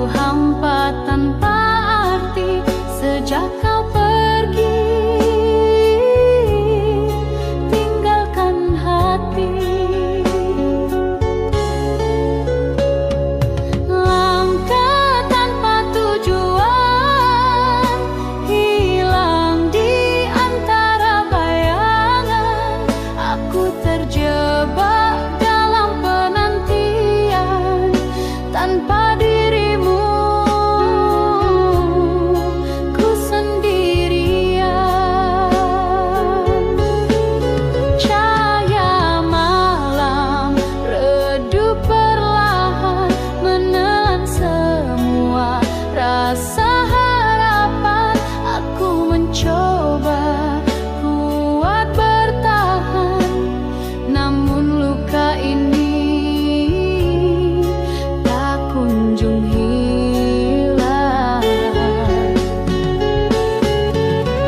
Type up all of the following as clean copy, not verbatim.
hampa tanpa arti sejak kau pergi, tinggalkan hati. Langkah tanpa tujuan, hilang di antara bayangan. Aku terjebak dalam penantian tanpa dirimu. Ku sendirian. Cahaya malam redup perlahan menelan semua rasa harapan. Aku mencoba kuat bertahan, namun luka ini tak kunjung hilang.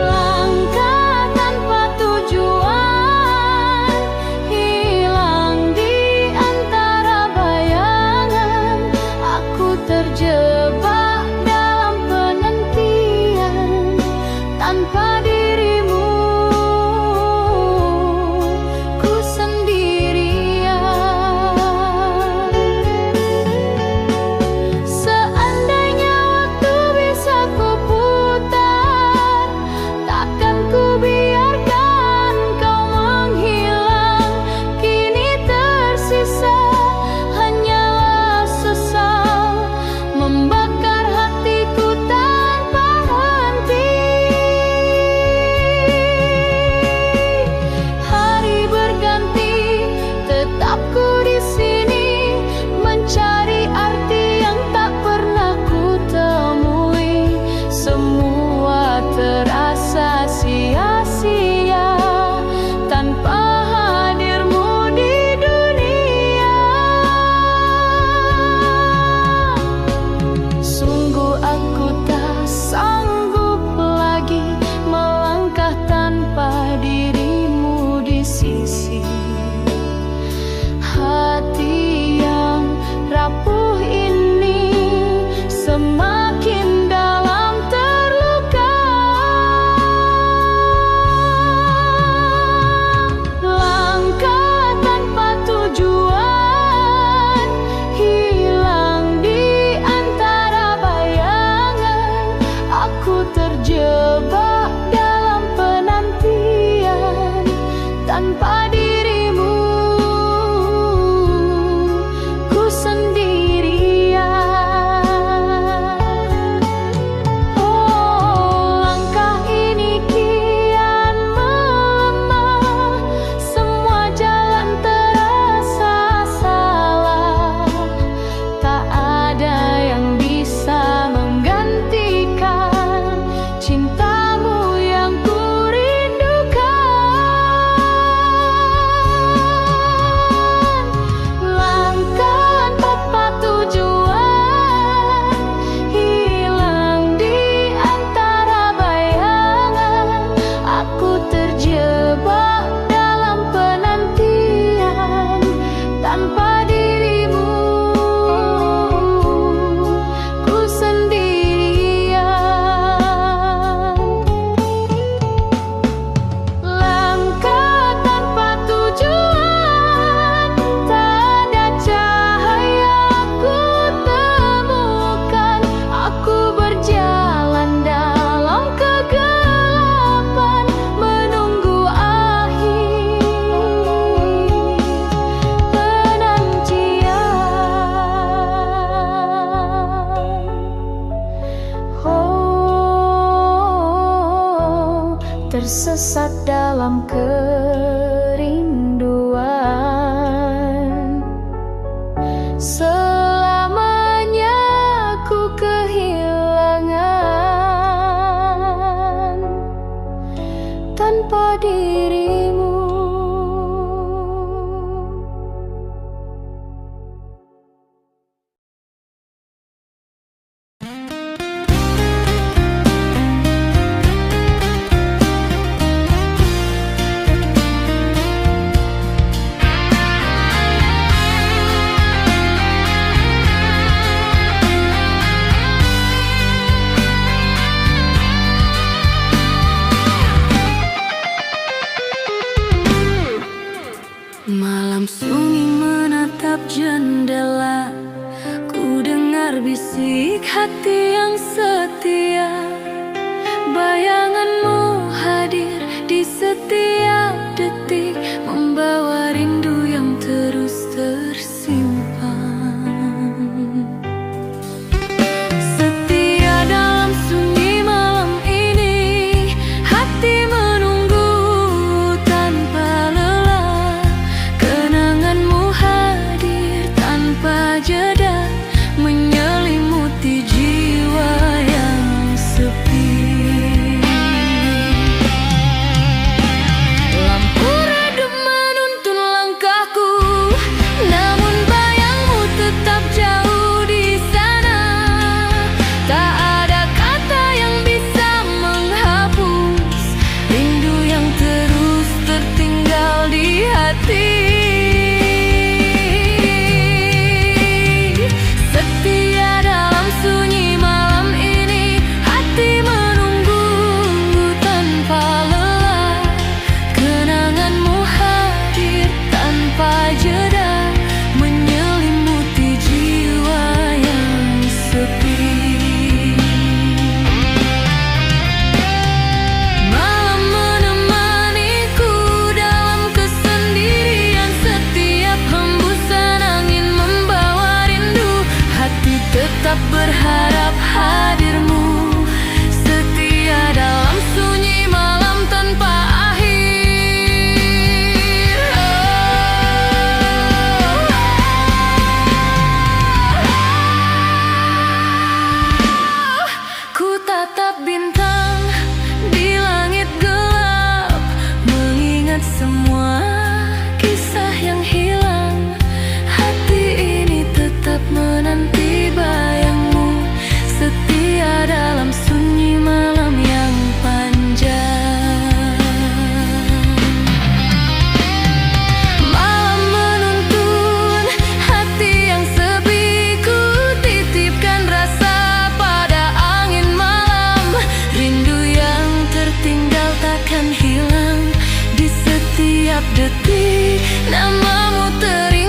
Langkah tanpa tujuan, hilang di antara bayangan. Aku terjebak dalam penantian tanpa dirimu. Ku sendirian. Seandainya waktu bisa ku putar, takkan ku biarkan kau menghilang. Kini tersisa hanyalah sesal, membakar hatiku tanpa henti. Hari berganti, tetap ku di sini mencari arti yang tak pernah ku temui. Semua terasa sia-sia tanpa hadirmu di dunia. Sungguh aku tak sanggup lagi melangkah tanpa dirimu di sisi. Hati yang rapuh ini semakin dalam terluka. Langkah tanpa tujuan, hilang di antara bayangan. Aku terjebak dalam penantian tanpa dirimu. Ku sendirian. Oh, langkah ini kian melemah. Semua jalan terasa salah. Tak ada yang bisa menggantikan cintamu yang ku rindukan. Langkah tanpa tujuan, hilang di antara bayangan. Aku terjebak dalam penantian tanpa dirimu. Ku sendirian. Langkah tanpa tujuan, tak ada cahaya ku temukan. Aku berjalan dalam kegelapan menunggu akhir penantian. Oh, tersesat dalam kerinduan. Selamanya ku kehilangan tanpa dirimu. Dengar bisik hati yang setia, bayanganmu hadir di setiap detik, membawa rindu yang terus tersimpan. Setia dalam sunyi malam ini, hati menunggu tanpa lelah. Kenanganmu hadir tanpa jeda, menyelimuti jiwa yang sepi. Lampu redup menuntun langkahku, namun bayangmu tetap jauh di sana. Tak ada kata yang bisa menghapus rindu yang terus tertinggal di hati. Tetap berharap hadirmu, setia dalam sunyi malam tanpa akhir. Ku tatap bintang di langit gelap, mengingat semua kisah yang hilang. Hati ini tetap menanti bayangmu, setia dalam sunyi malam yang panjang. Malam menuntun hati yang sepi, ku titipkan rasa pada angin malam. Rindu yang tertinggal takkan hilang, di setiap detik namamu teringat.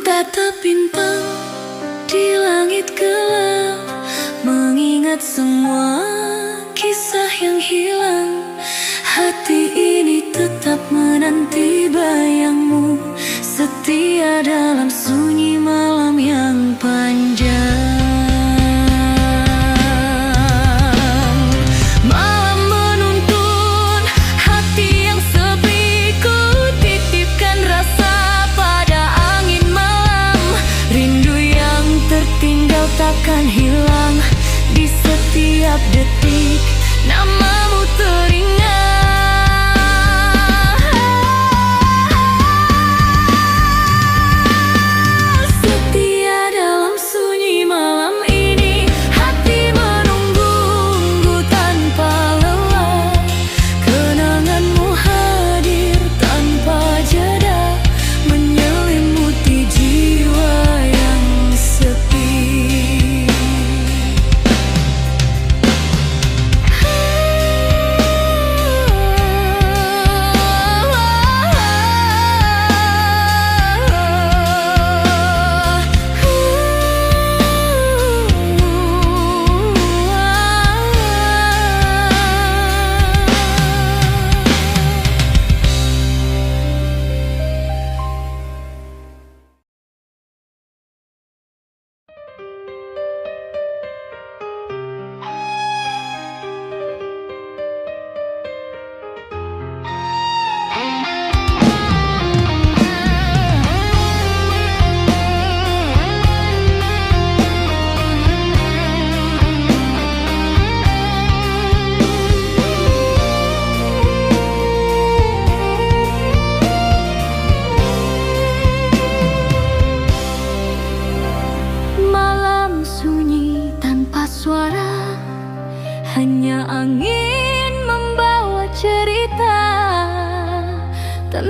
Tatap bintang di langit gelap, mengingat semua kisah yang hilang. Hati ini tetap menanti bayangmu, setia dalam sunyi malam yang panjang. Takkan hilang, di setiap detik namamu teringat. Setia dalam sunyi malam ini, hati menunggu tanpa lelah. Kenanganmu hadir tanpa jeda, menyelimuti jiwa yang sepi.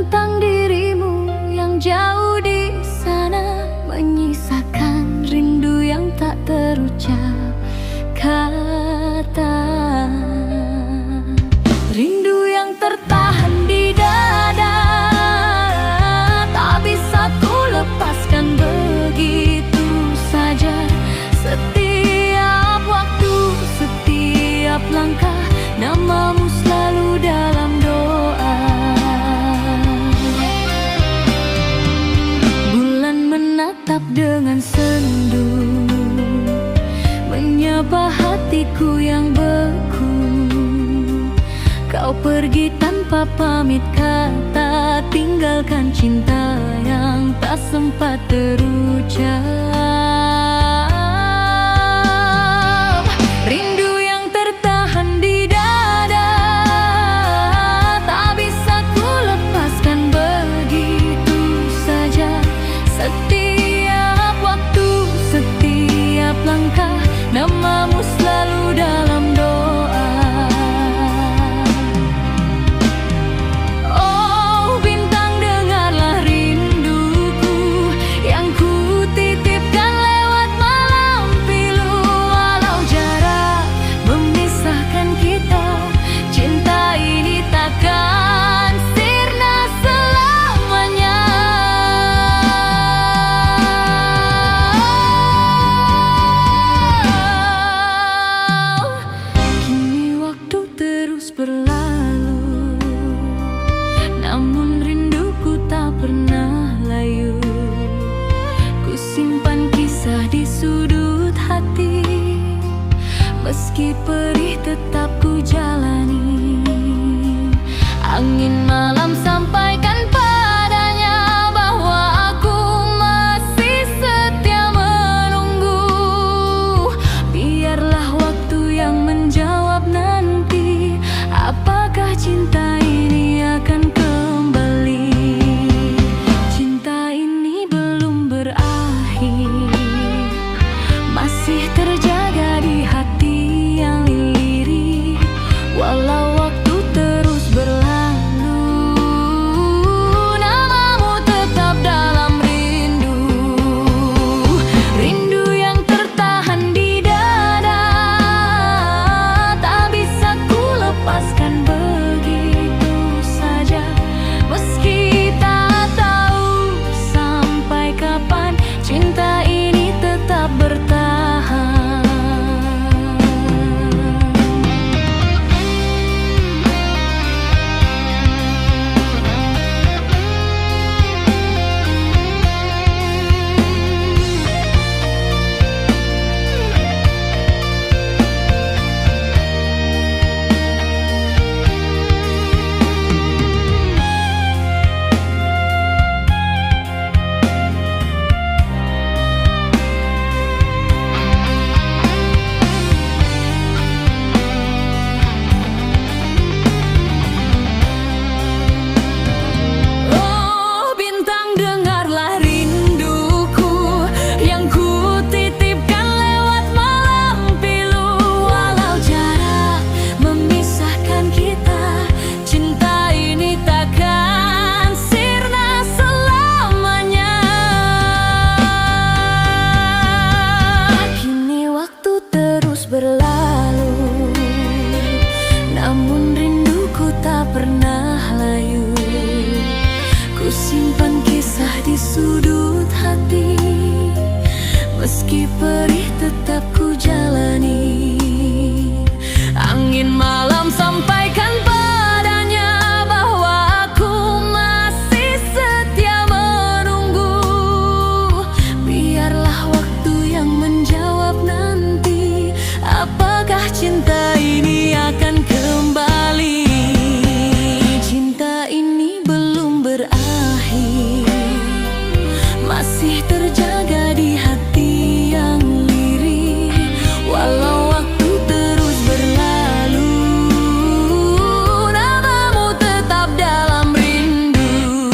tentang dirimu yang jauh di sana, menyisakan rindu yang tak terucap kata. Rindu yang tertahan di dada, tak bisa ku lepaskan begitu saja. Setiap waktu, setiap langkah, namamu selalu dalam doa. Bulan menatap dengan sendu, menyapa hatiku yang beku. Kau pergi tanpa pamit kata, tinggalkan cinta yang tak sempat terucap. Rindu yang tertahan di dada, tak bisa ku lepaskan begitu saja. Setiap waktu, setiap langkah, namamu selalu dalam doa. Berlalu, namun rinduku tak pernah layu. Ku simpan kisah di sudut hati, meski perih tetap ku jalani. Angin malam sampaikan padanya bahwa aku masih setia menunggu. Biarlah waktu yang menjawab nanti, apakah cinta ini akan kembali. Cinta ini belum berakhir, masih terjaga di hati yang lirik. Walau waktu terus berlalu, namamu tetap dalam rindu. Rindu yang tertahan di dada, tak bisa ku lepaskan begitu saja. Meski tak tahu sampai kapan, cinta ini tetap bertahan. Berlalu, namun rinduku tak pernah layu. Ku simpan kisah di sudut hati, meski perih tetap ku jalani. Angin malam sampaikan padanya bahwa aku masih setia menunggu. Biarlah waktu yang menjawab nanti, apakah cinta ini akan kembali. Cinta ini belum berakhir, masih terjaga di hati yang lirik. Walau waktu terus berlalu, namamu tetap dalam rindu.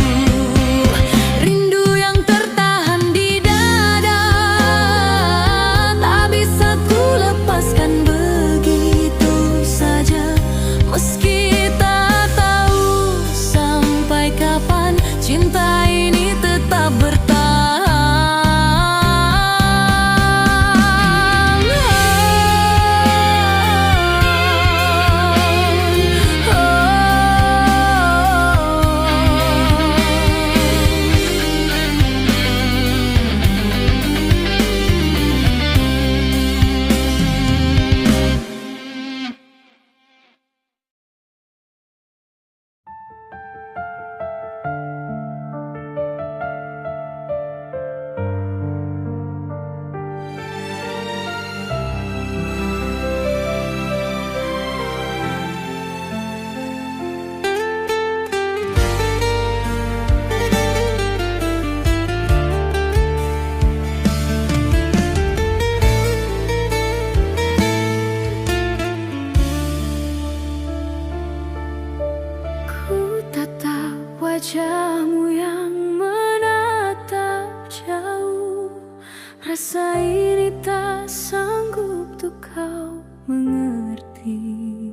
Rindu yang tertahan di dada, tak bisa ku lepaskan begitu saja. Meski tak tahu sampai kapan, Rasa ini tak sanggup untuk kau mengerti.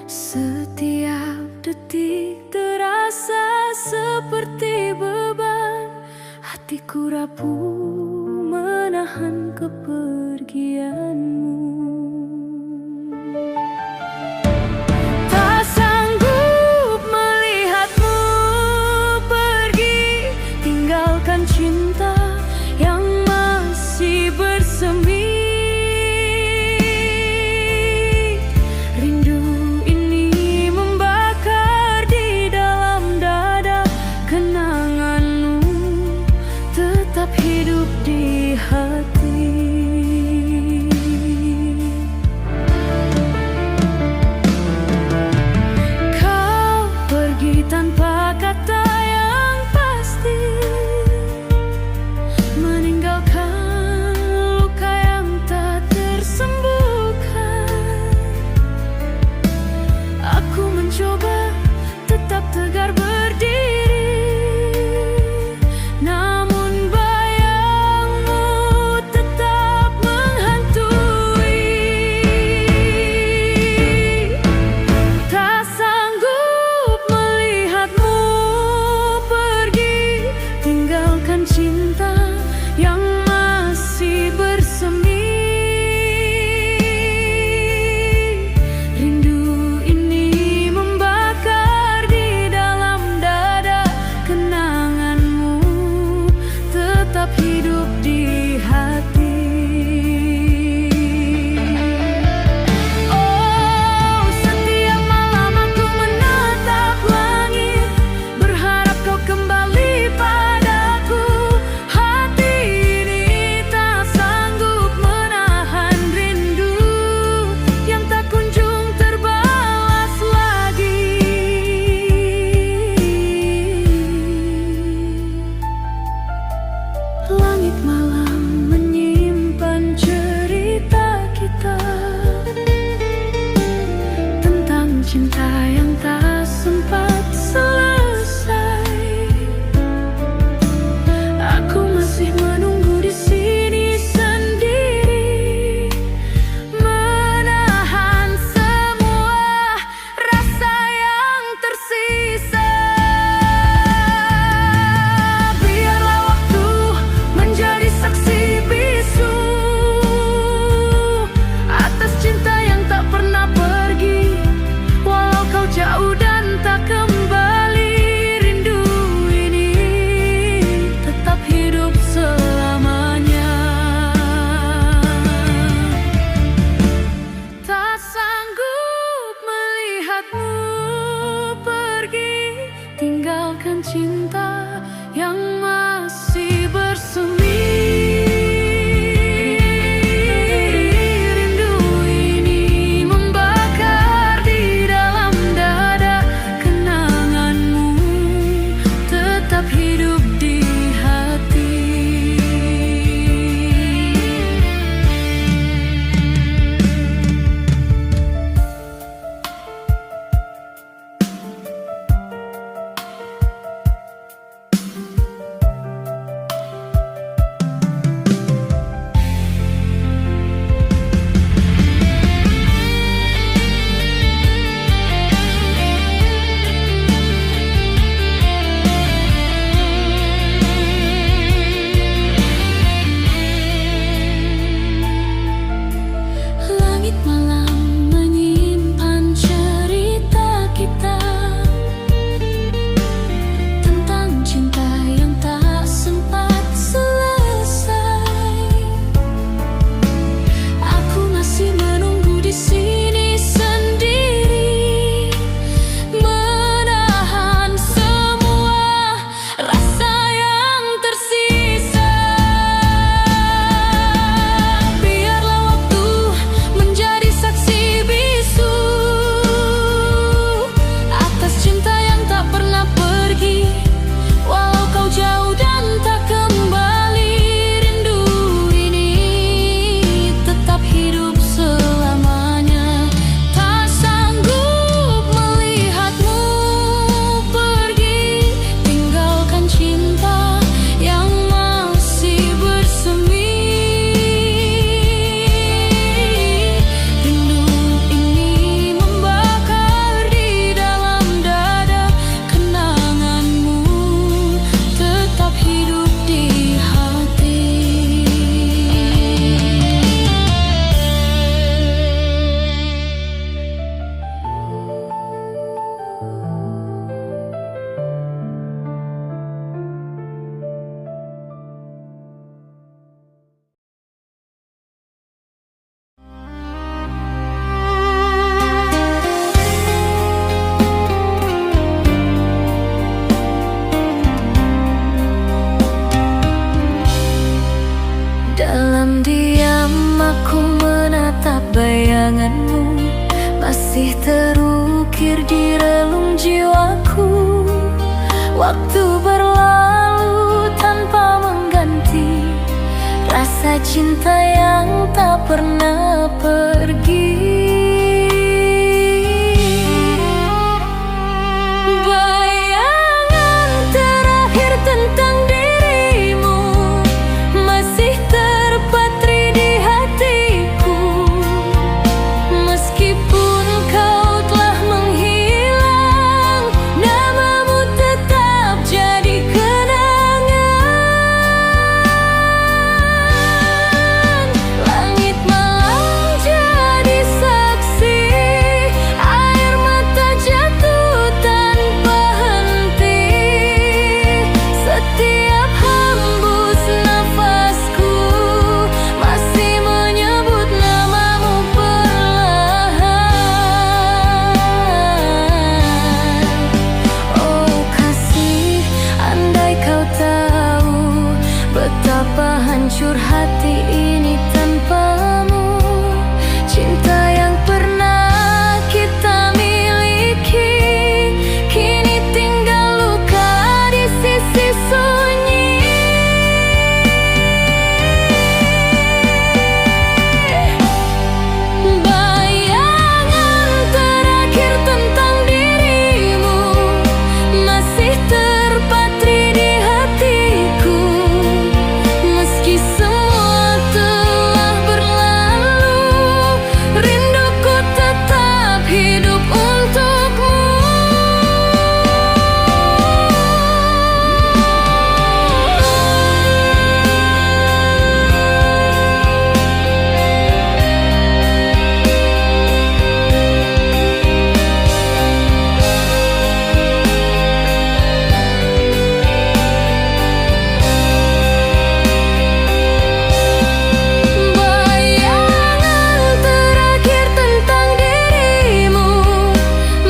Setiap detik terasa seperti beban. Hatiku rapuh menahan kepergianmu. Tak sanggup melihatmu pergi, tinggalkan cinta yang masih bersemi. Rindu ini membakar di dalam dada. Kenanganmu tetap hidup di hati. Kau pergi tanpa kata yang pasti, meninggalkan luka yang tak tersembuhkan. Aku mencoba tetap tegar berdiri, namun bayangmu tetap menghantui. Tak sanggup melihatmu pergi, tinggalkan cinta yang masih bersemi. Rindu ini membakar di dalam dada. Kenanganmu tetap hidup di hati. Oh, setiap malam aku menatap langit, berharap kau kembali padaku. Hati ini tak sanggup menahan rindu yang tak kunjung terbalas lagi. Langit malam menyimpan cerita kita tentang cinta yang tak sempat selesai. Aku masih menunggu di sini sendiri, menahan semua rasa yang tersisa. Biarlah waktu menjadi saksi bisu atas cinta yang tak pernah pergi. Walau kau jauh dan tak kembali, rindu ini tetap hidup selamanya. Tak sanggup melihatmu pergi, tinggalkan cinta yang masih bersemi. Rindu ini membakar di dalam dada. Kenanganmu tetap hidup di hati. kenanganmu masih terukir di relung jiwaku. Waktu berlalu tanpa mengganti rasa cinta yang tak pernah pergi. Bayangan terakhir tentang dirimu masih terpatri di hatiku. Meskipun kau telah menghilang, namamu tetap jadi kenangan. Langit malam jadi saksi, air mata jatuh tanpa henti. Setiap hembus nafasku masih menyebut namamu perlahan. Oh kasih, andai kau tahu betapa hancur hati ini tanpamu. Cinta yang pernah kita miliki kini tinggal luka di sisi sunyi. Bayangan terakhir tentang dirimu masih terpatri di hatiku. Meski semua telah berlalu, rinduku tetap hidup untukmu. Bayangan terakhir tentang dirimu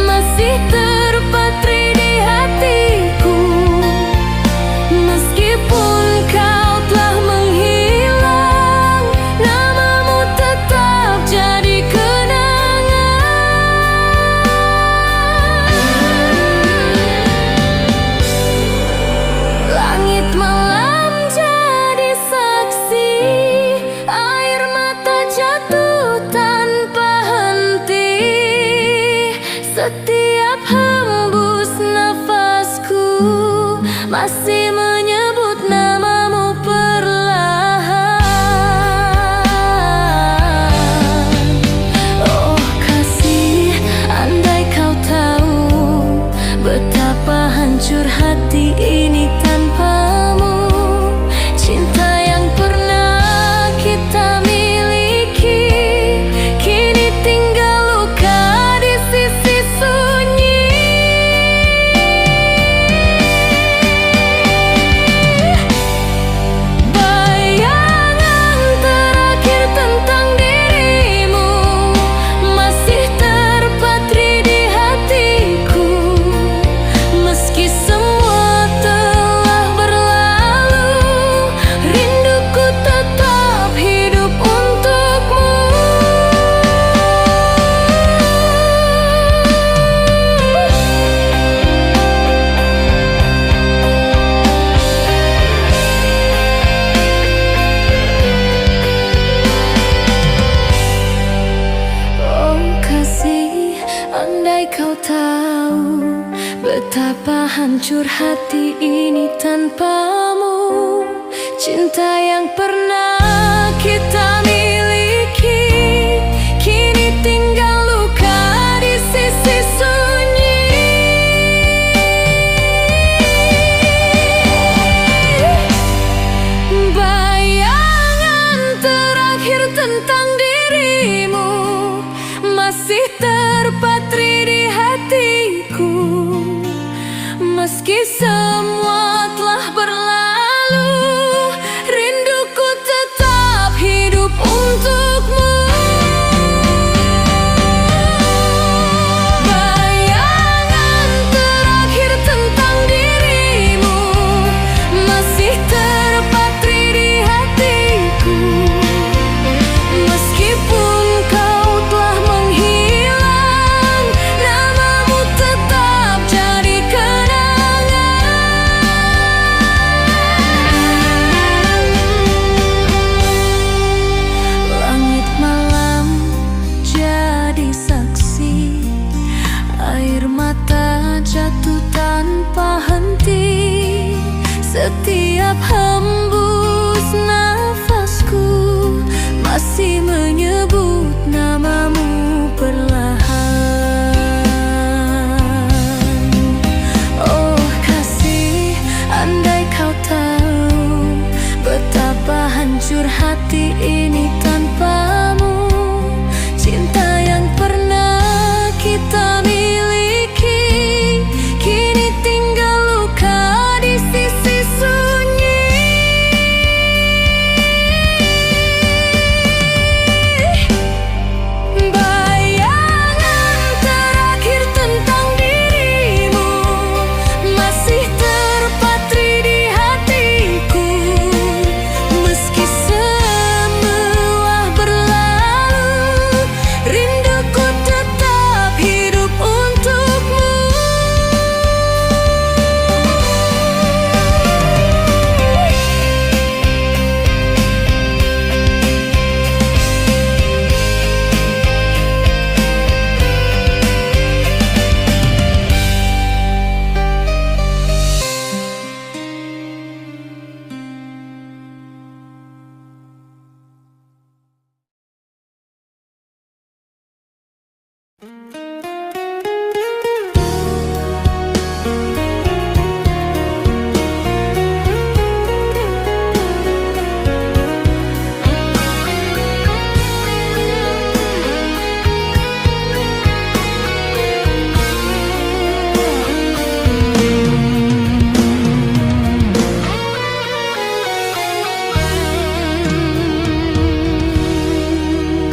masih terpatri di hatiku. Meskipun kau telah menghilang, namamu tetap jadi kenangan. Langit malam jadi saksi, air mata jatuh tanpa henti. Setiap hembus nafasku masih menyebut namamu perlahan. Oh kasih, andai kau tahu betapa hancur hati ini tanpamu. Cinta yang pernah kita miliki kini tinggal luka di sisi sunyi. Bayangan terakhir tentang dirimu masih terpatri di hatiku. Meski semua telah berlalu, rinduku tetap hidup untukmu. Oh kasih, andai kau tahu betapa hancur hati ini tanpamu. Cinta yang pernah kita miliki kini tinggal luka di sisi sunyi. Bayangan terakhir tentang dirimu masih terpatri di hatiku. Meski semua telah berlalu, rinduku tetap hidup hancur hati ini tanpamu. Cinta yang pernah kita miliki kini tinggal luka di sisi sunyi. Bayangan terakhir tentang dirimu masih terpatri di hatiku. Meski semua berlalu, rinduku tetap hidup untukmu.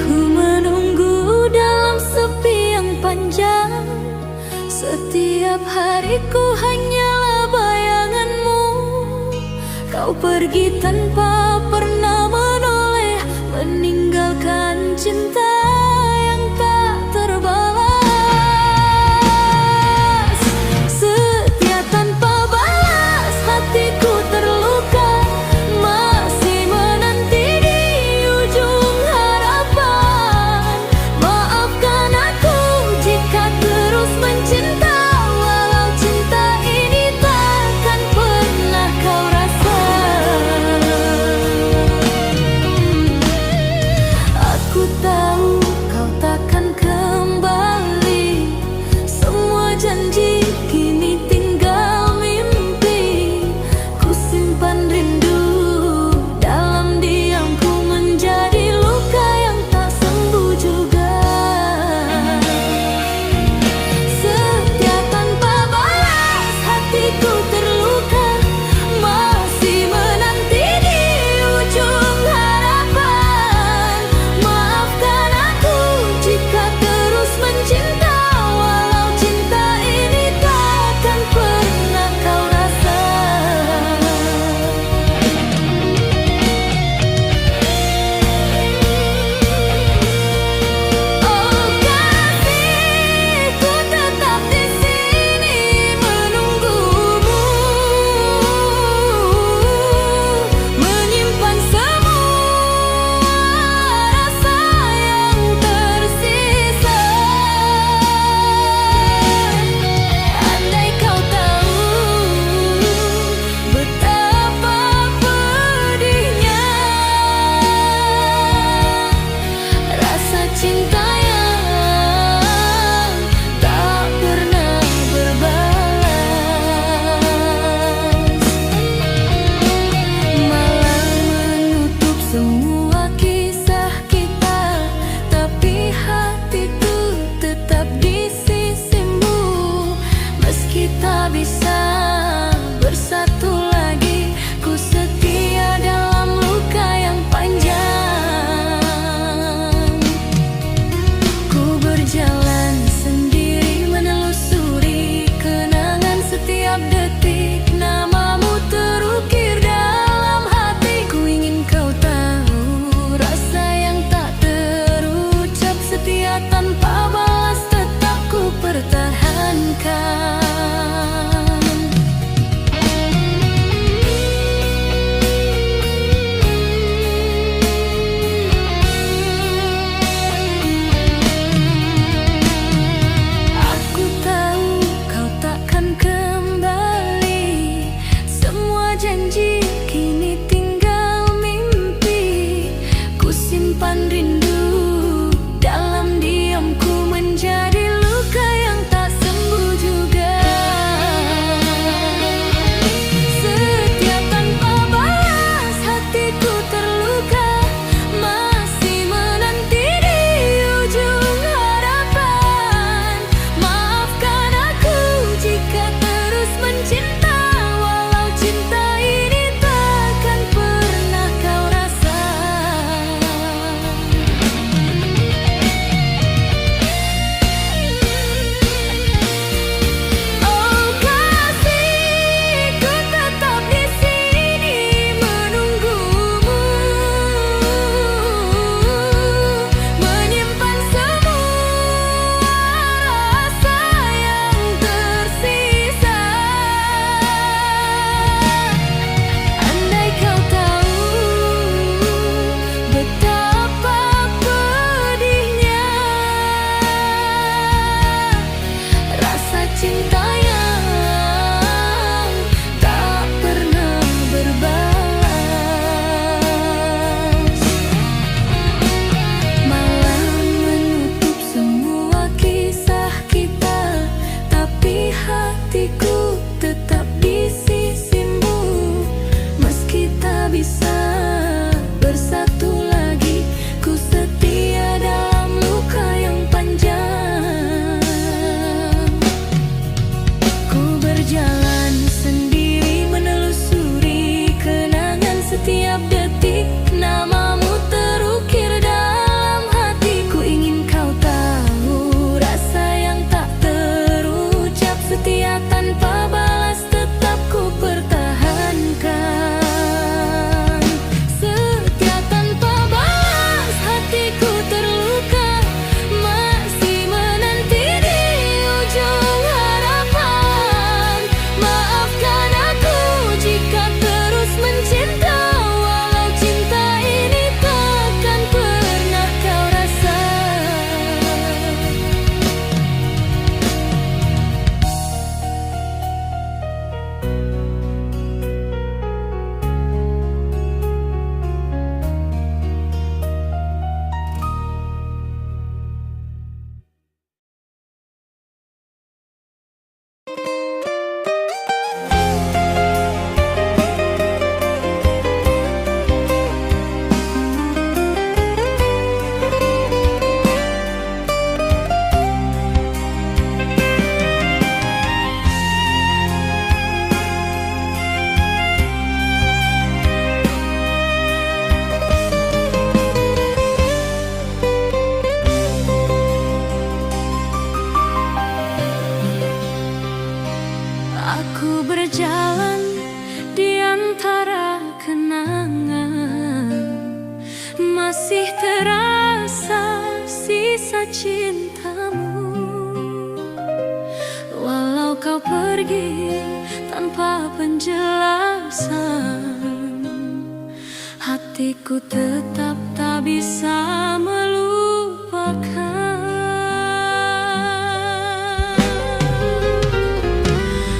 Ku menunggu dalam sepi yang panjang. Setiap hariku hanyalah bayanganmu. Kau pergi tanpa pernah menoleh, meninggalkan cinta yang tak terbalas. Setia tanpa balas, hatiku terluka, masih menanti di ujung harapan. Maafkan aku jika terus mencinta, walau cinta ini takkan pernah kau rasa. Aku tahu masih terasa sisa cintamu. Walau kau pergi tanpa penjelasan, hatiku tetap tak bisa melupakan.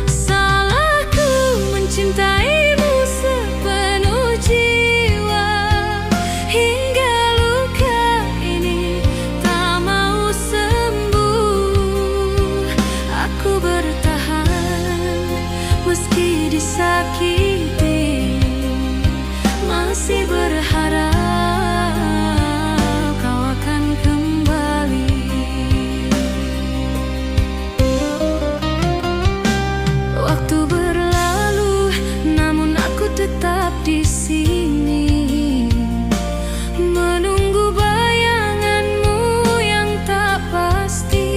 Salahku mencintaimu sepenuh jiwa, hingga luka ini tak mau sembuh. Aku bertahan meski disakiti, masih berharap kau akan kembali. Waktu berlalu, namun aku tetap di sini, menunggu bayanganmu yang tak pasti.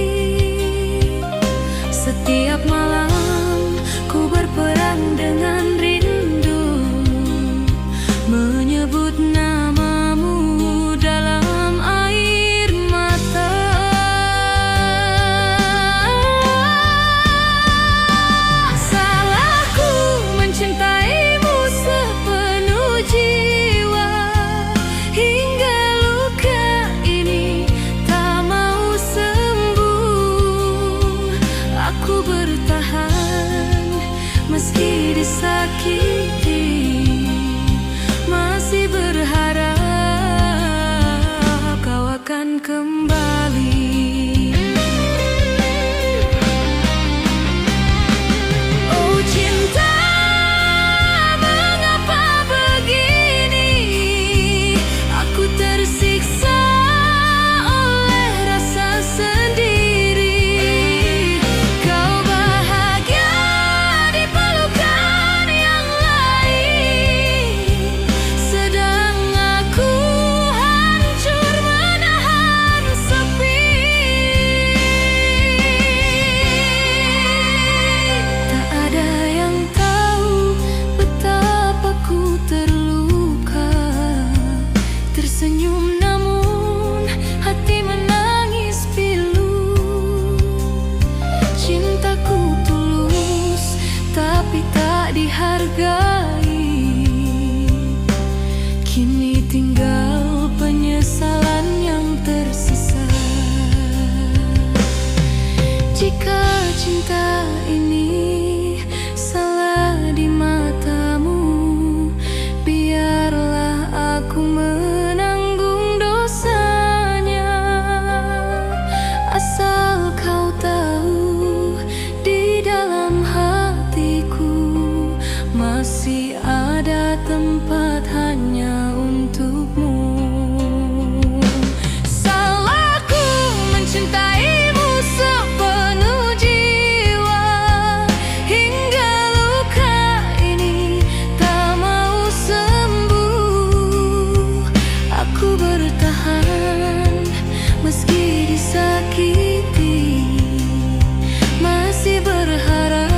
Setiap malam ku berperang dengan rindu, menyebut namamu dalam air mata. Salahku mencintaimu sepenuh jiwa, hingga luka ini tak mau sembuh. Aku bertahan meski disakiti, masih berharap kau akan kembali. Oh cinta, mengapa begini? Aku tersiksa oleh rasa sendiri. Kau bahagia di pelukan yang lain, sedang aku hancur menahan sepi. Tak ada yang tahu betapa ku terluka, tersenyum namun hati menangis pilu. Cintaku tulus tapi tak dihargai, kini tinggal penyesalan yang tersisa. Jika cinta ini salah di matamu, biarlah aku menanggung dosanya. Asal kau tahu, di dalam hatiku masih ada tempat hanya untukmu. Salahku mencintaimu sepenuh jiwa, hingga luka ini tak mau sembuh. Aku bertahan meski disakiti, masih berharap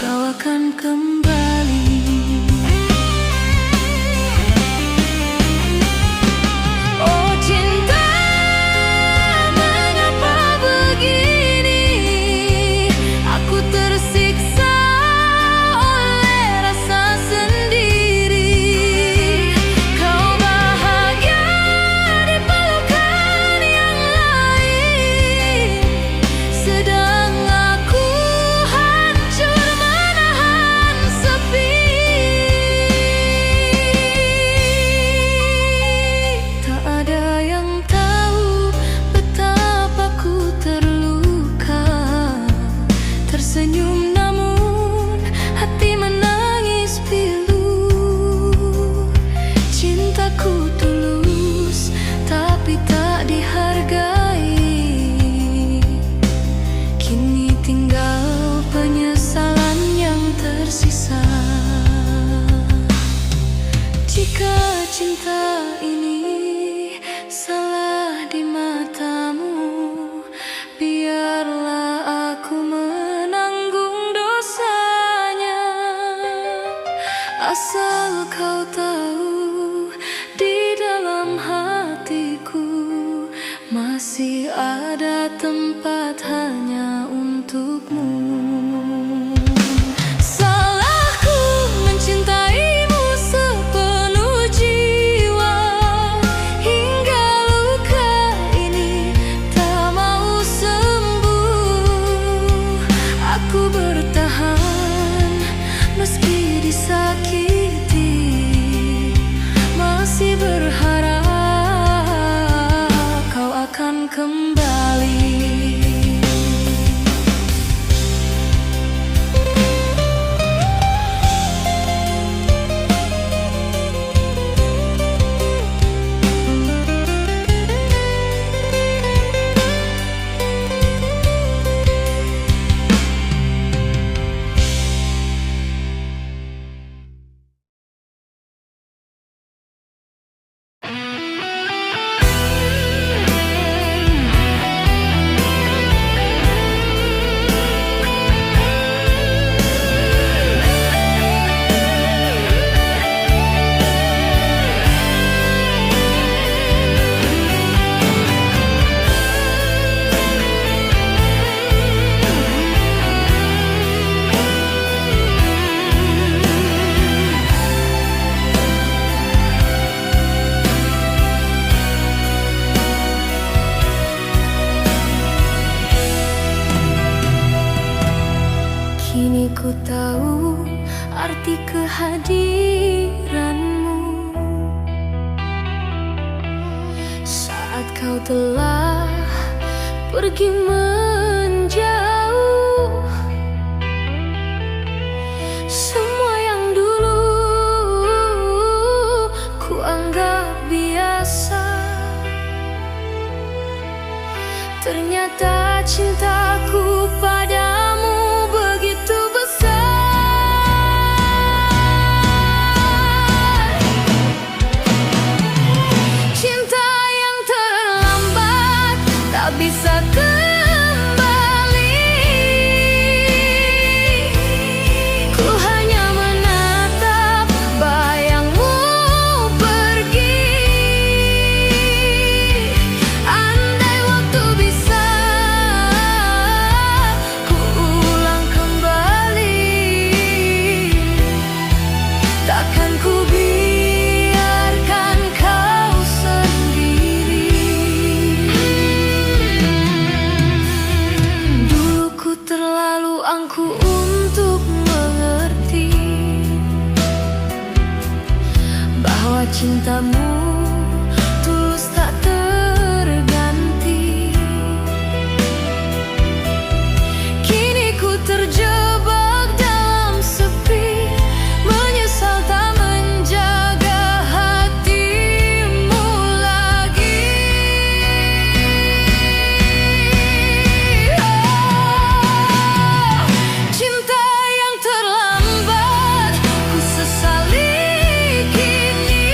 kau akan kembali. Oh cinta, mengapa begini? Aku tersiksa oleh rasa sendiri. Kau bahagia di pelukan yang lain, sedang aku hancur menahan sepi. Tak ada yang tahu betapa ku terluka, tersenyum namun hati menangis pilu. Cintaku tulus tapi tak dihargai, kini tinggal penyesalan yang tersisa. Jika cinta ini salah di matamu, biarlah aku menanggung dosanya. Asal kau tahu, di tempat hanya untukmu. Salahku mencintaimu sepenuh jiwa, hingga luka ini tak mau sembuh. Aku bertahan meski disakiti, masih berharap kau akan kembali. Kini ku tahu arti kehadiranmu saat kau telah pergi menjauh. Semua yang dulu ku anggap biasa, ternyata cintaku padamu begitu besar. Cinta yang terlambat tak bisa kembali. Ku hanya menatap bayangmu pergi. Andai waktu bisa ku ulang kembali, takkan ku biarkan kau sendiri. Dulu ku terlalu angkuh untuk mengerti bahwa cintamu tulus tak terganti. Kini ku terjebak dalam sepi, menyesal tak menjaga hatimu lagi. Cinta yang terlambat ku sesali kini.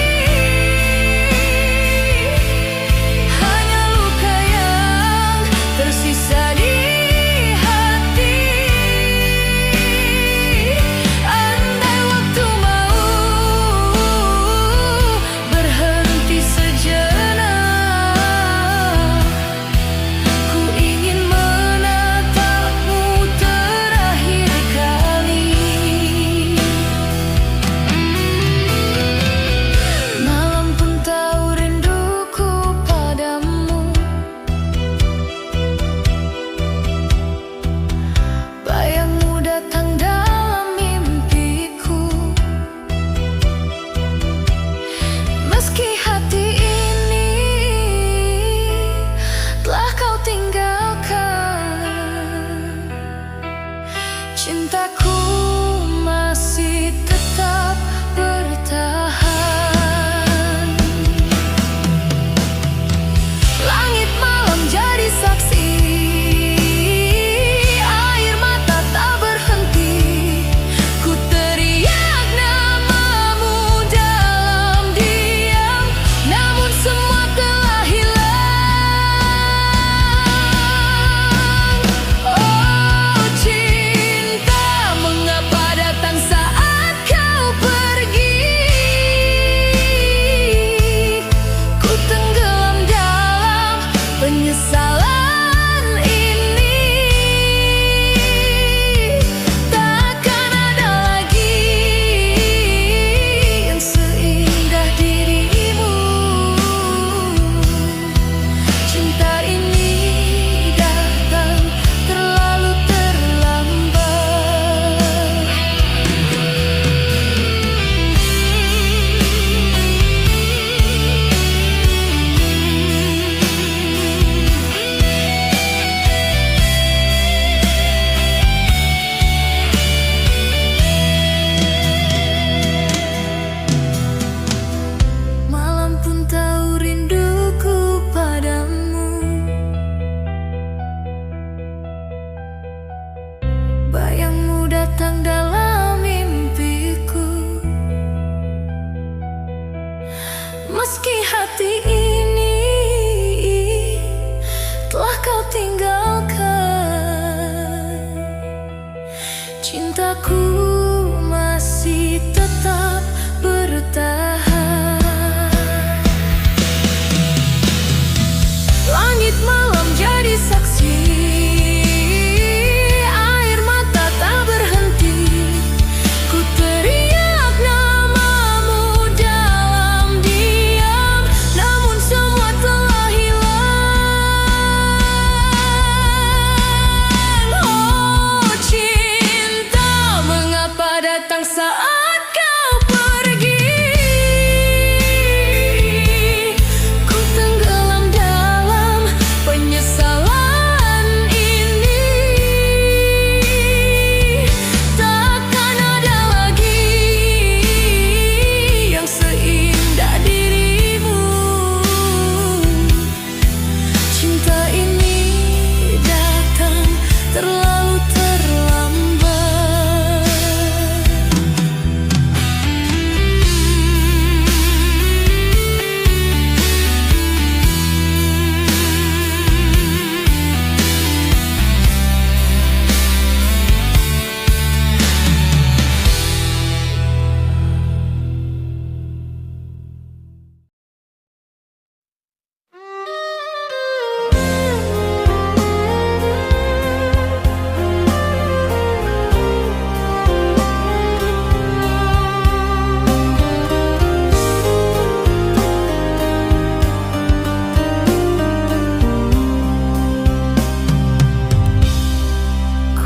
datang saat kau pergi. Ku tenggelam dalam penyesalan ini. Takkan ada lagi yang seindah dirimu. Cinta ini datang terlalu terlambat.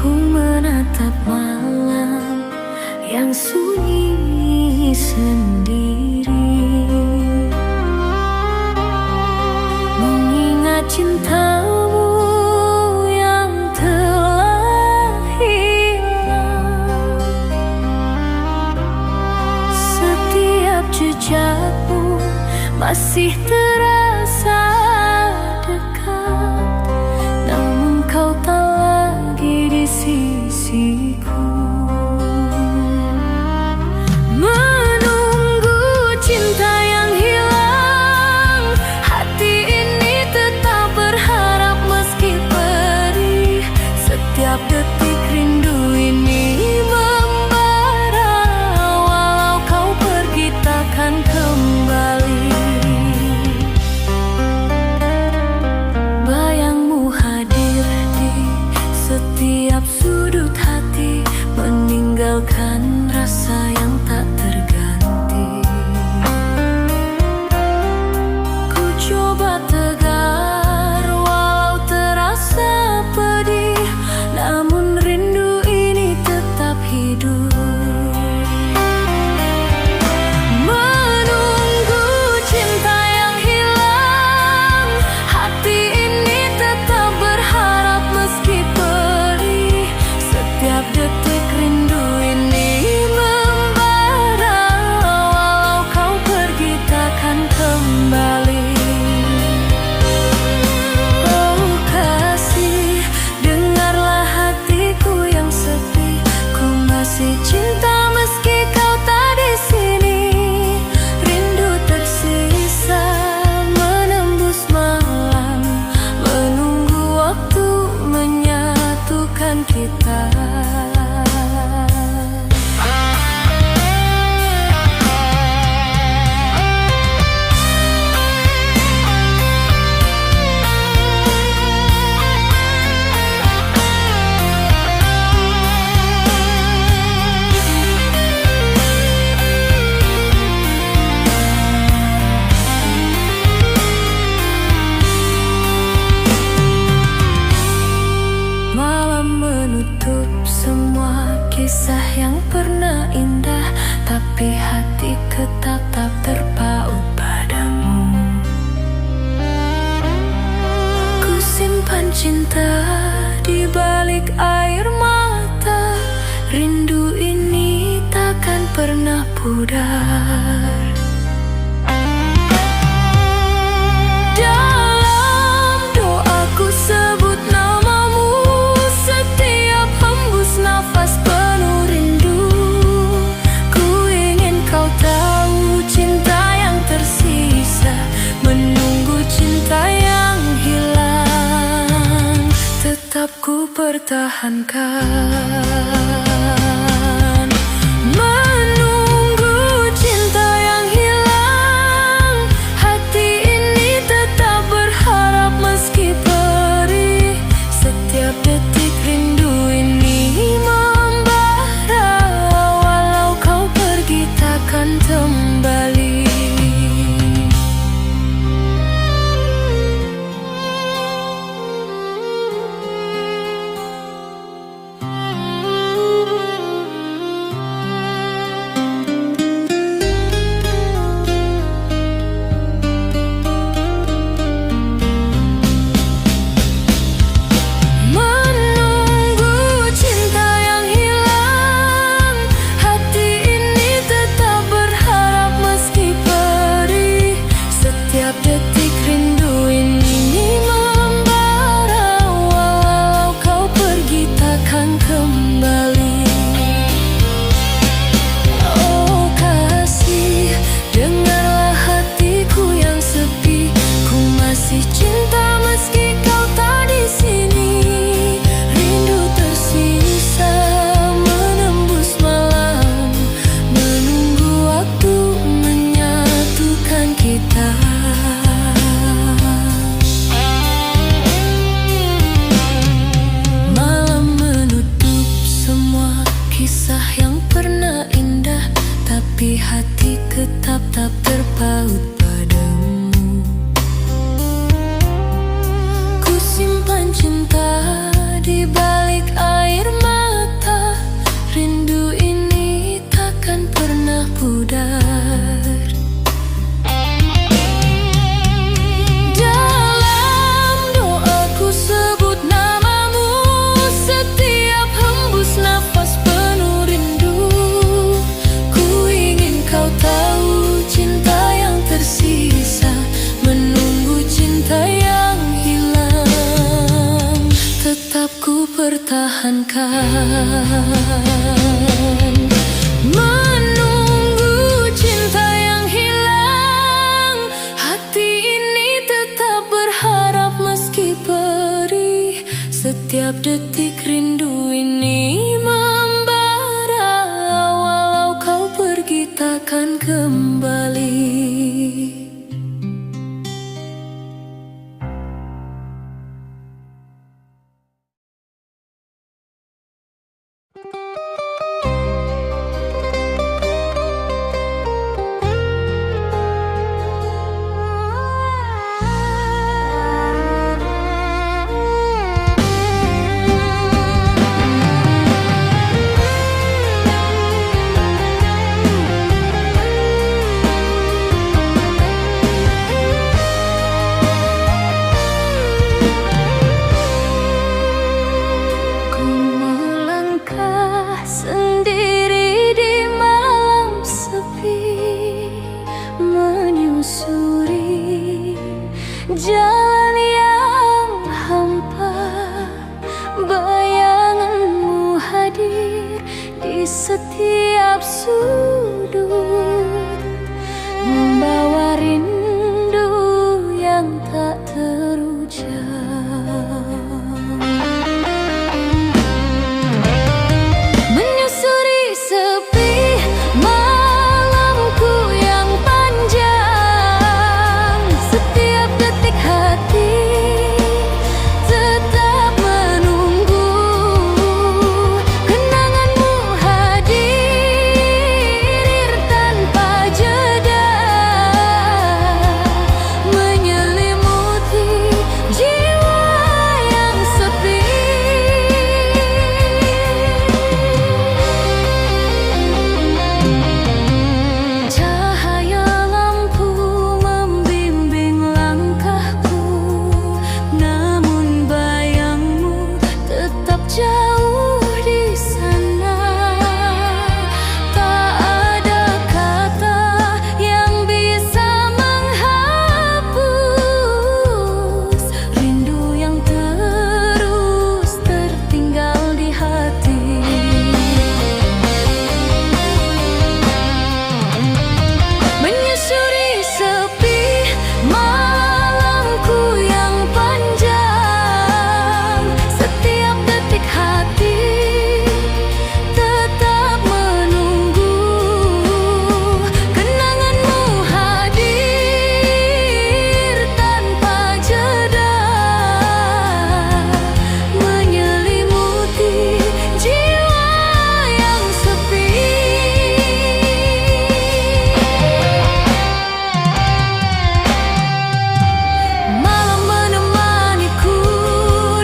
Ku menatap malam yang sunyi sendiri, mengingat cintamu yang telah hilang. Setiap jejakmu masih terasa dekat, namun kau tak lagi di sisiku. Menunggu cinta yang hilang, hati ini tetap berharap meski perih. Setiap detik rindu ini membara, walau kau pergi takkan kembali. Bayangmu hadir di setiap sudut hati, meninggalkan rasa yang tak terganti. Ku coba tegar walau terasa pedih, namun rindu ini tetap hidup. Menunggu cinta yang hilang, hati ini tetap berharap meski perih. Setiap detik rindu ini membara, walau kau pergi takkan kembali. Oh kasih, dengarlah hatiku yang sepi. Ku masih cinta meski kau tak di sini. Rindu tersisa menembus malam, menunggu waktu menyatukan kita. Malam menutup semua kisah yang pernah indah, tapi hati tetap terpaut padamu. Ku simpan cinta di balik air mata, rindu ini takkan pernah pudar. Dalam doaku sebut namamu, setiap hembus nafas penuh rindu. Ku ingin kau tahu cinta yang tersisa, menunggu cinta yang hilang, tetap ku pertahankan. Menunggu cinta yang hilang, hati ini tetap berharap meski perih. Setiap detik rindu ini membara, walau kau pergi takkan kembali. bosankan menunggu cinta yang hilang. Hati ini tetap berharap meski perih. Setiap detik rindu ini membara. Walau kau pergi takkan kembali. Jalan yang hampa, bayanganmu hadir di setiap sudut, membawa rindu yang tak terucap. Menyusuri sepi malamku yang panjang, setiap detik hati tetap menunggu. Kenanganmu hadir tanpa jeda, menyelimuti jiwa yang sepi. Cahaya lampu membimbing langkahku, namun bayangmu tetap jauh di sana. Tak ada kata yang bisa menghapus rindu yang terus tertinggal di hati. Menyusuri sepi malamku yang panjang, setiap detik hati tetap menunggu. Kenanganmu hadir tanpa jeda, menyelimuti jiwa yang sepi. Malam menemaniku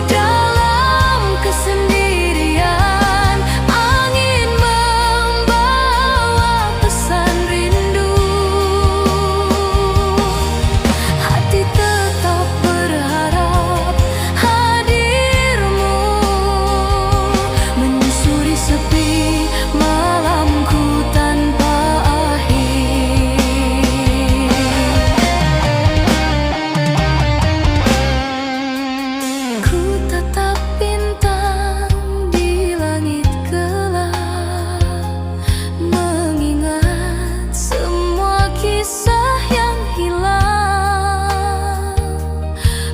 dalam kesendirian, angin membawa pesan rindu. Hati tetap berharap hadirmu, menyusuri sepi malamku tanpa akhir. Ku tatap bintang di langit gelap, mengingat semua kisah yang hilang.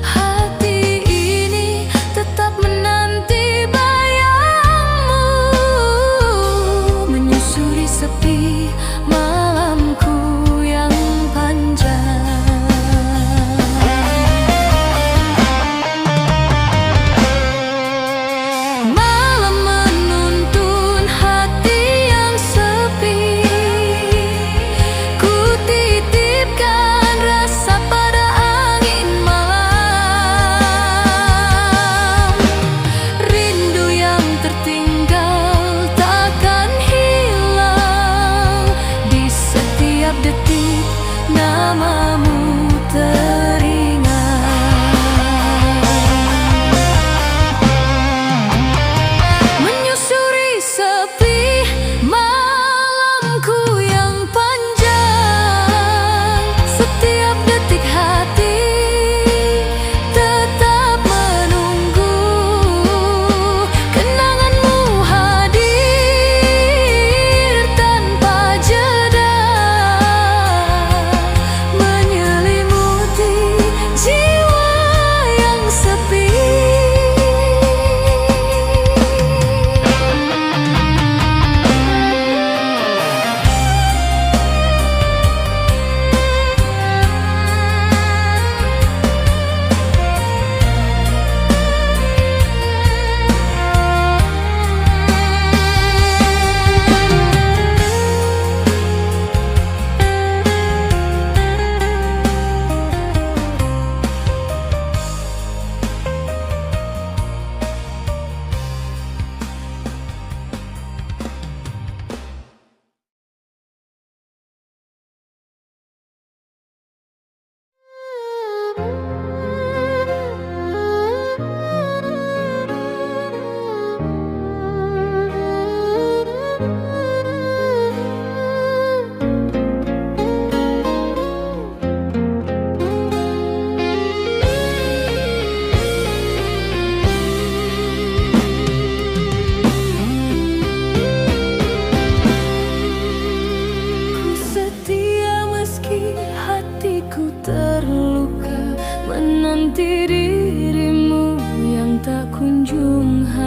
Hati ini tetap menanti bayangmu, menyusuri sepi malamku yang panjang. Malam menuntun hati yang sepi, ku titipkan rasa pada angin malam. Rindu yang tertinggal takkan hilang.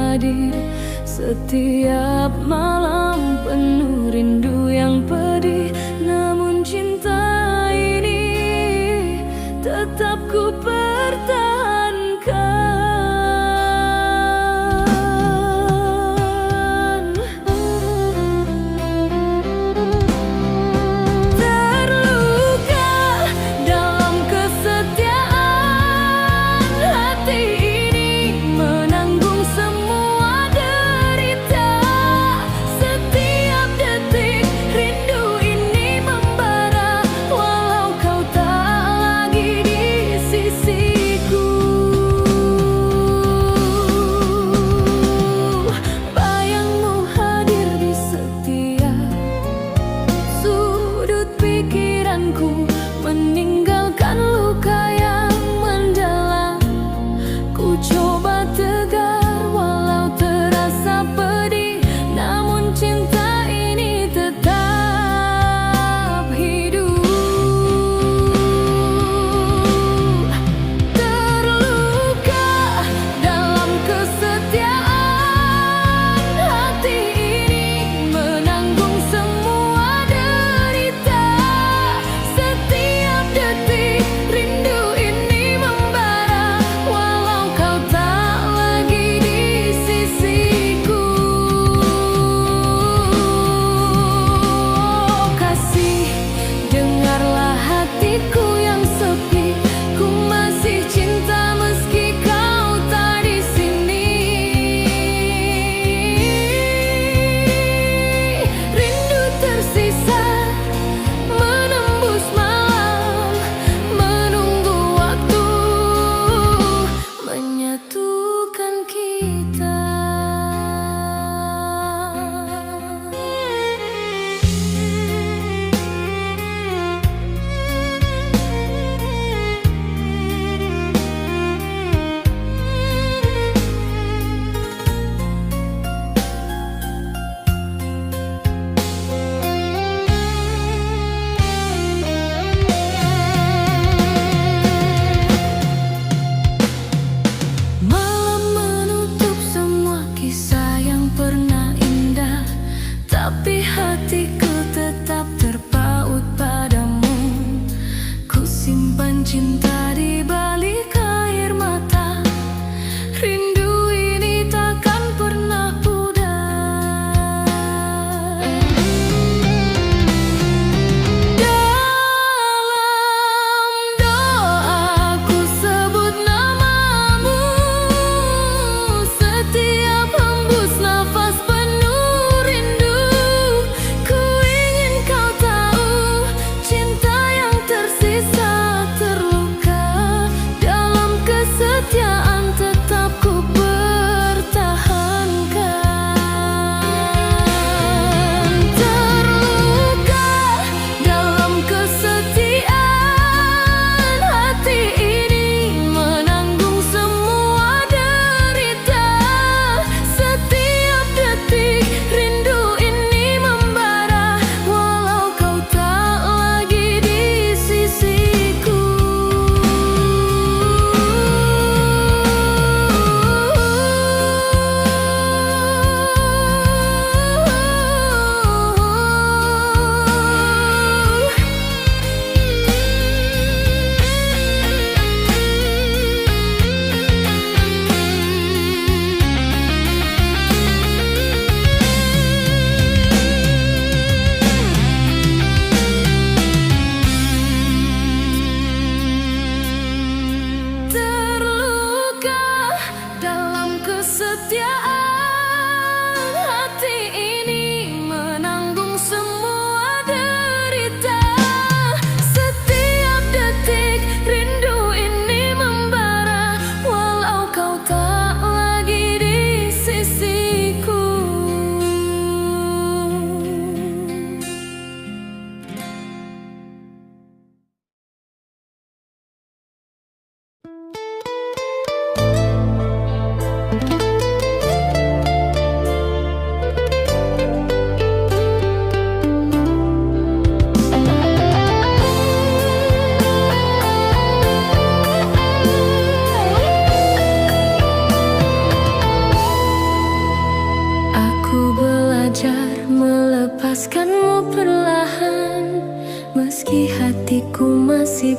hadir setiap malam, penuh rindu yang pedih. Namun cinta ini tetap ku pertahankan. Terluka dalam kesetiaan, hati ini menanggung semua derita. Setiap detik rindu ini membara, walau kau tak lagi di sisiku. Bayangmu hadir di setiap sudut pikiranku, meninggalkan luka yang mendalam. Ku coba tegar walau terasa pedih, namun cinta ini tetap hidup. Terluka dalam kesetiaan, hati ini menanggung semua derita. Setiap detik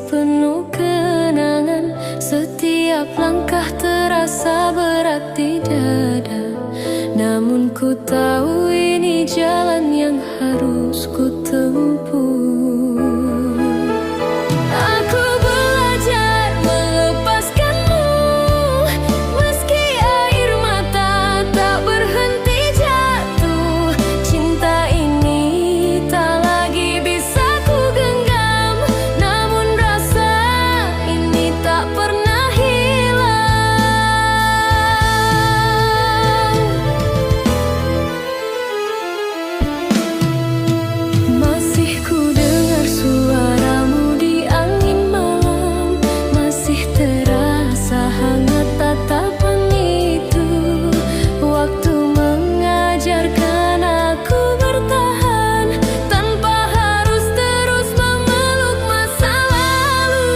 penuh kenangan. Setiap langkah terasa berat di dada, namun ku tahu ini jalan yang harus ku tempuh. Aku belajar melepaskanmu, meski air mata tak berhenti jatuh. Cinta ini tak lagi bisa ku genggam, namun rasa ini tak pernah hilang. Masih ku dengar suaramu di angin malam, masih terasa hangat tatapan itu. Waktu mengajarkan aku bertahan, tanpa harus terus memeluk masa lalu.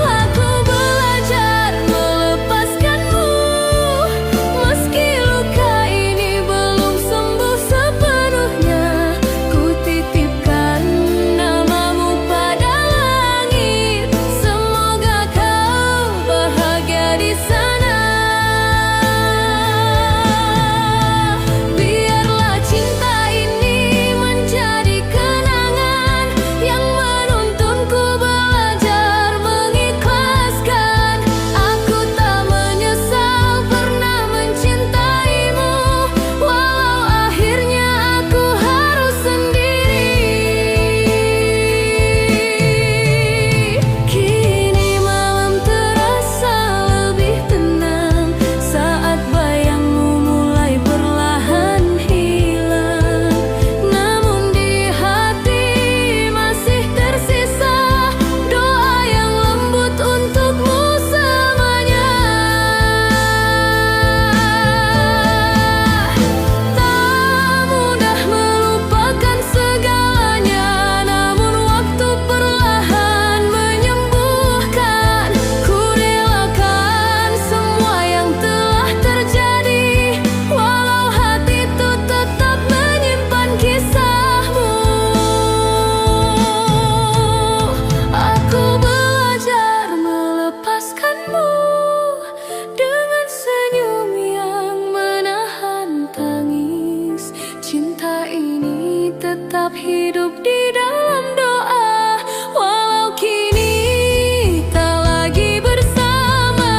Aku belajar melepaskanmu, meski luka ini belum sembuh sepenuhnya. Ku titipkan namamu pada langit, semoga kau bahagia di sana. Biarlah cinta ini menjadi kenangan yang menuntunku belajar mengikhlaskan. Aku tak menyesal pernah mencintaimu, walau akhirnya aku harus sendiri. Kini malam terasa lebih tenang saat bayangmu mulai perlahan hilang. Namun di hati masih tersisa doa yang lembut untukmu selamanya. Tak mudah melupakan segalanya, namun waktu perlahan menyembuhkan. Ku relakan semua yang telah terjadi, walau hatiku tetap menyimpan kisahmu. Aku belajar melepaskanmu dengan senyum yang menahan tangis. Cinta ini tetap hidup di dalam doa, walau kini tak lagi bersama.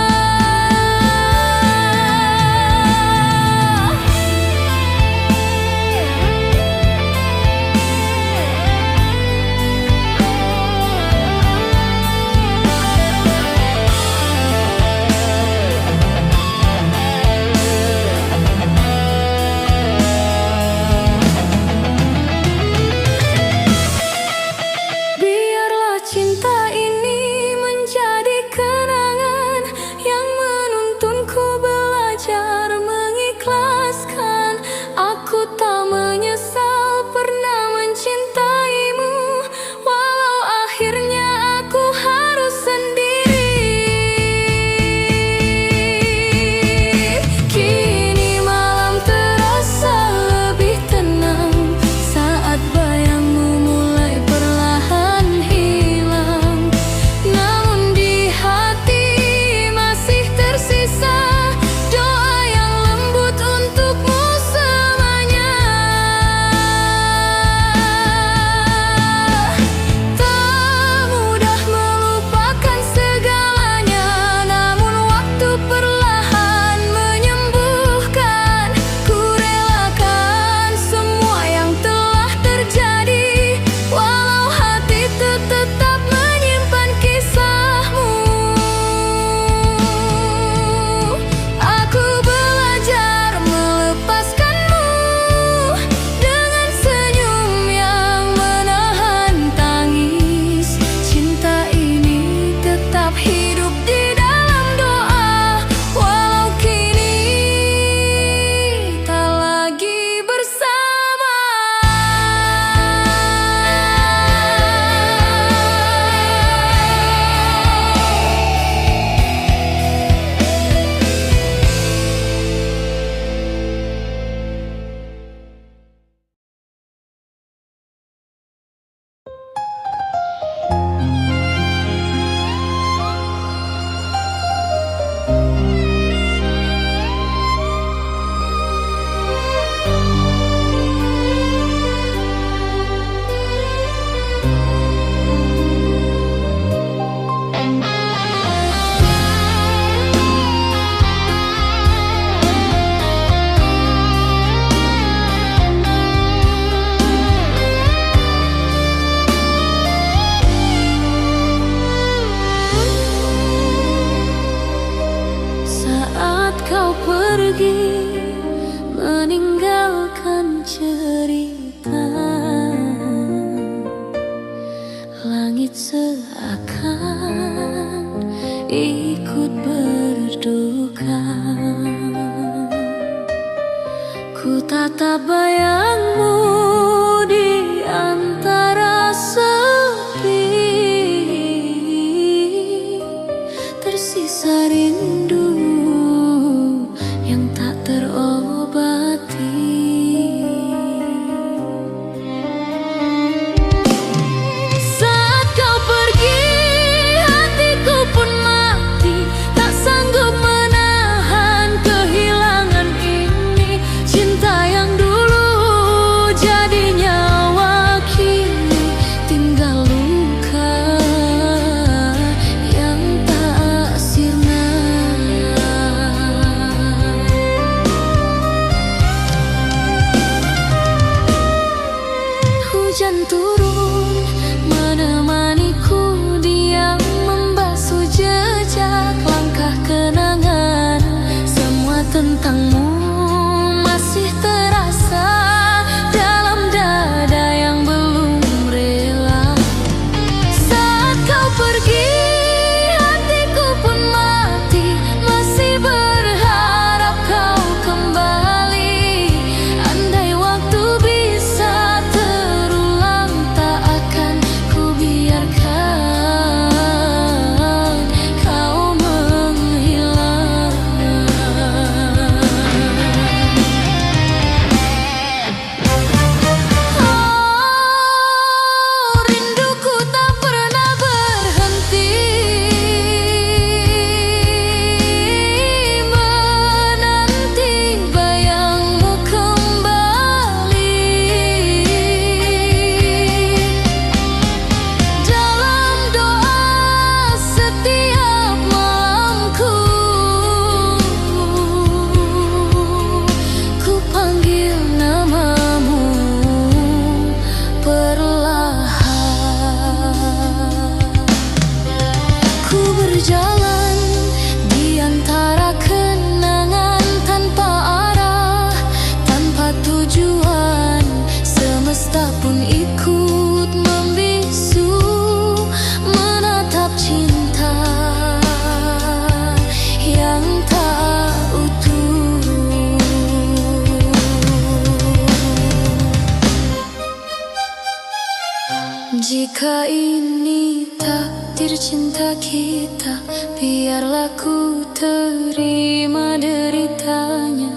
Jika ini takdir cinta kita, biarlah ku terima deritanya.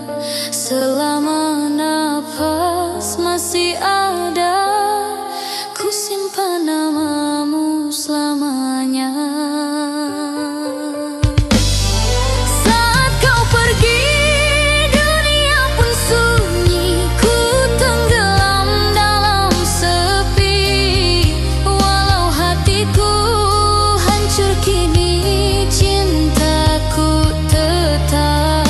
Selama nafas masih ada, ku simpan namamu selamanya. Saat kau pergi, dunia pun sunyi, ku tenggelam dalam sepi. Walau hatiku hancur kini, cintaku tetap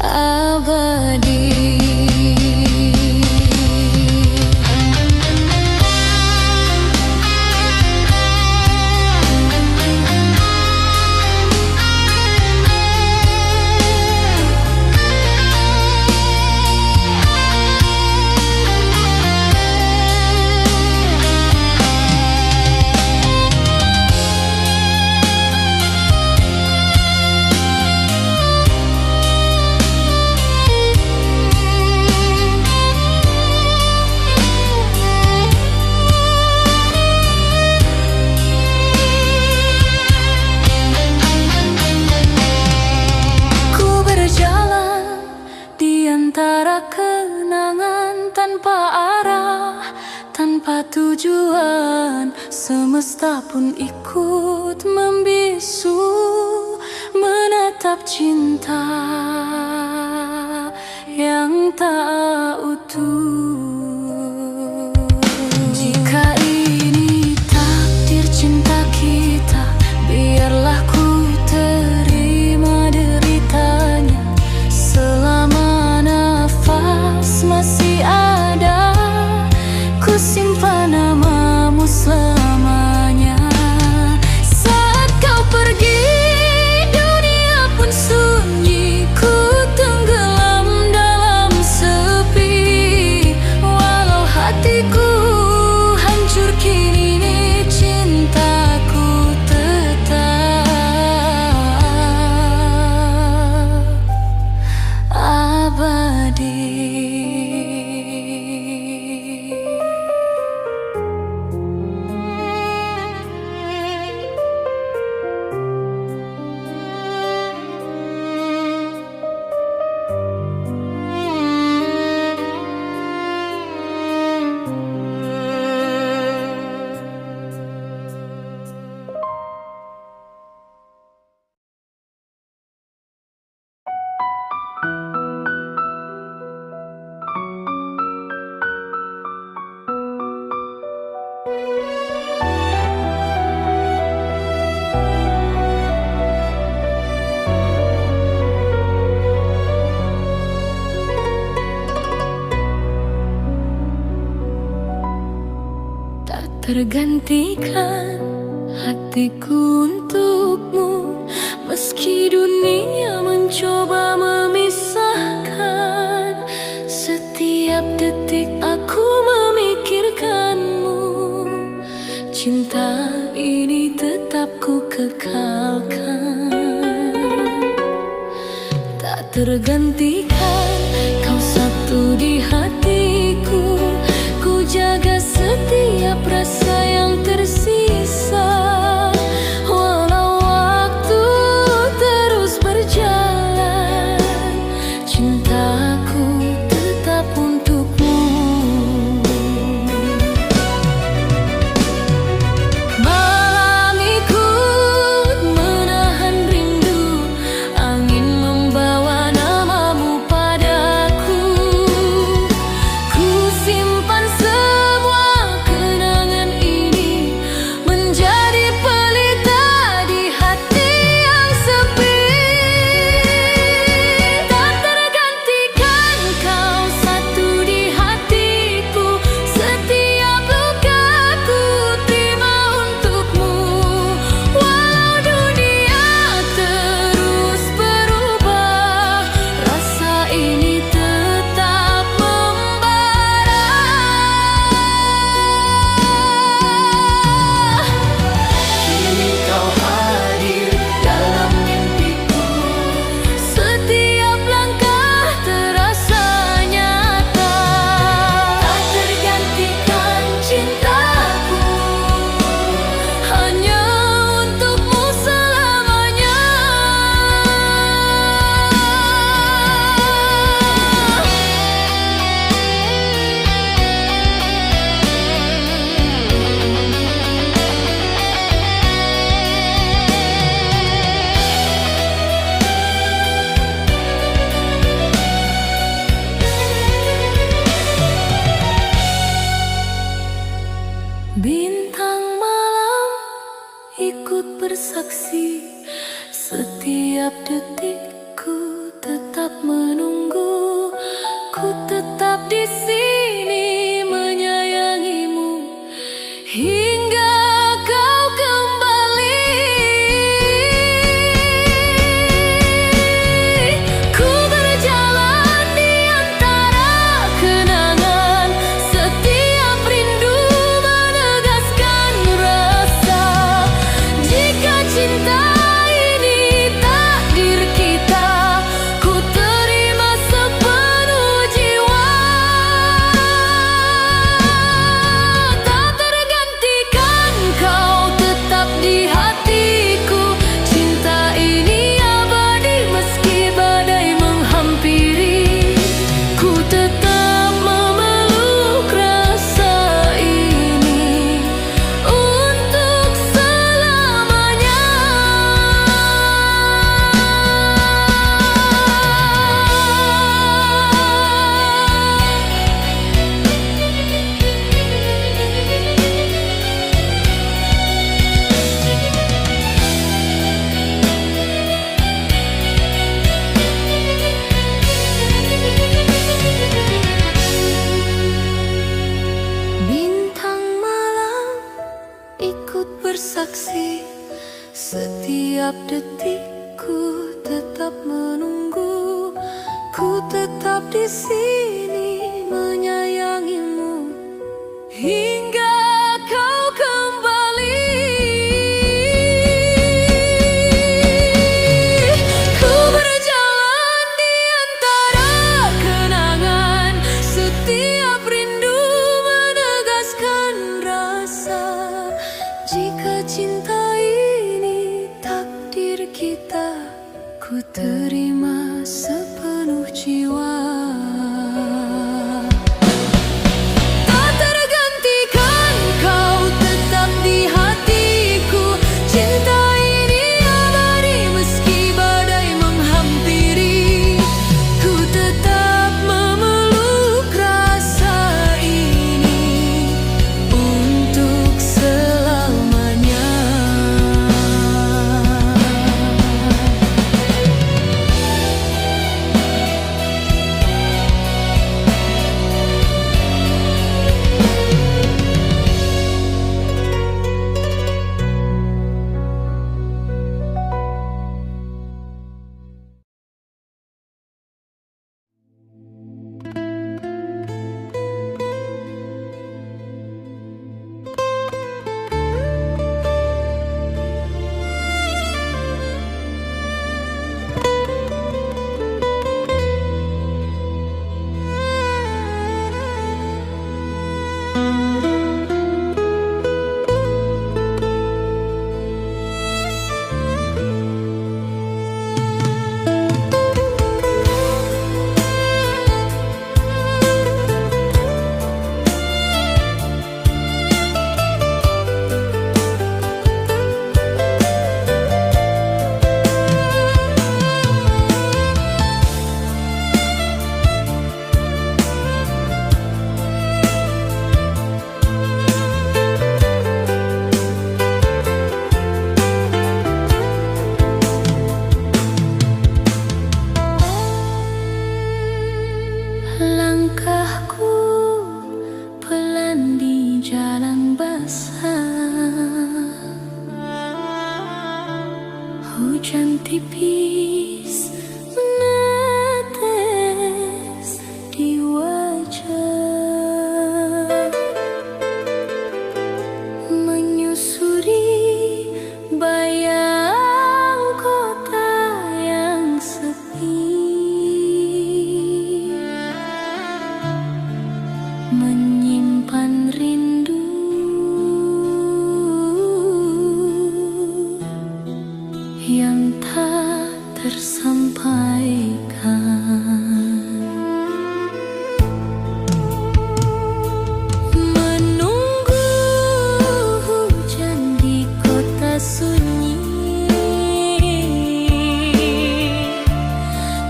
abadi. Antara kenangan tanpa arah, tanpa tujuan, semesta pun ikut membisu, menatap cinta yang tak utuh. Jika ini takdir cinta kita, biarlah ku terima deritanya. Selama masih ada, ku simpan namamu selamanya. Saat kau pergi, dunia pun sunyi, ku tenggelam dalam sepi. Walau hatiku hancur kini, cintaku tetap abadi. Tergantikan hatiku untukmu, meski dunia mencoba memisahkan. Setiap detik aku memikirkanmu, cinta ini tetap ku kekalkan. Tak tergantikan, kau satu di hatiku, ku jaga setiap rasa yang tersisa. Walau waktu terus berjalan, cintaku tetap untukmu. Malam ikut menahan rindu, angin membawa namamu. Ku tetap di sini menyayangimu hingga kau kembali. Ku berjalan di antara kenangan, setiap rindu menegaskan rasa. Jika cinta ini takdir kita, ku terima sepenuh jiwa. Tak tergantikan, kau tetap di hatiku. Cinta ini abadi meski badai menghampiri. Ku tetap memeluk rasa ini untuk selamanya. Langkahku pelan di jalan basah, hujan tipis menetes di wajah, menyusuri bayang kota yang sepi, menyimpan rindu yang tak tersampaikan. Menunggu hujan di kota sunyi,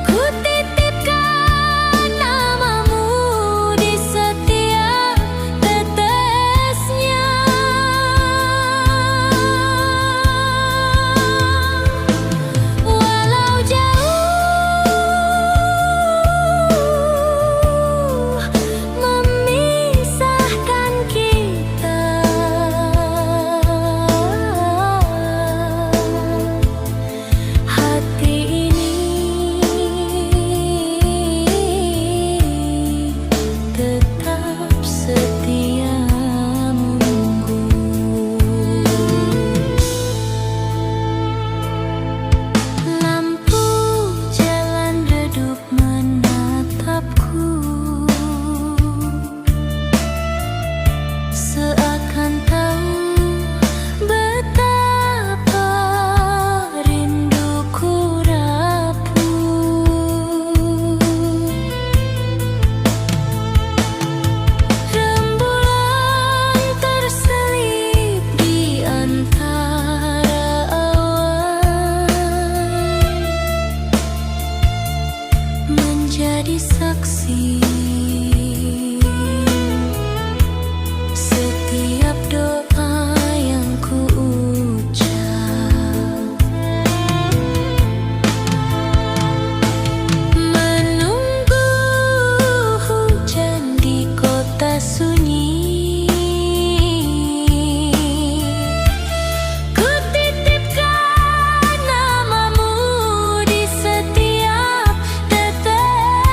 ku titipkan namamu di setiap tetesnya. Walau jauh memisahkan kita, hati ini tetap setia menunggu. Lampu jalan redup menatapku, seakan tahu betapa rinduku rapuh. Rembulan terselip di antara awan, menjadi saksi setiap doa yang ku ucap. Menunggu hujan di kota sunyi, ku titipkan namamu di setiap tetes.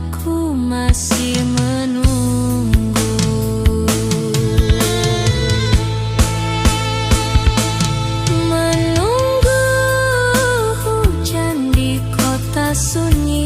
aku masih menunggu. Menunggu hujan di kota sunyi.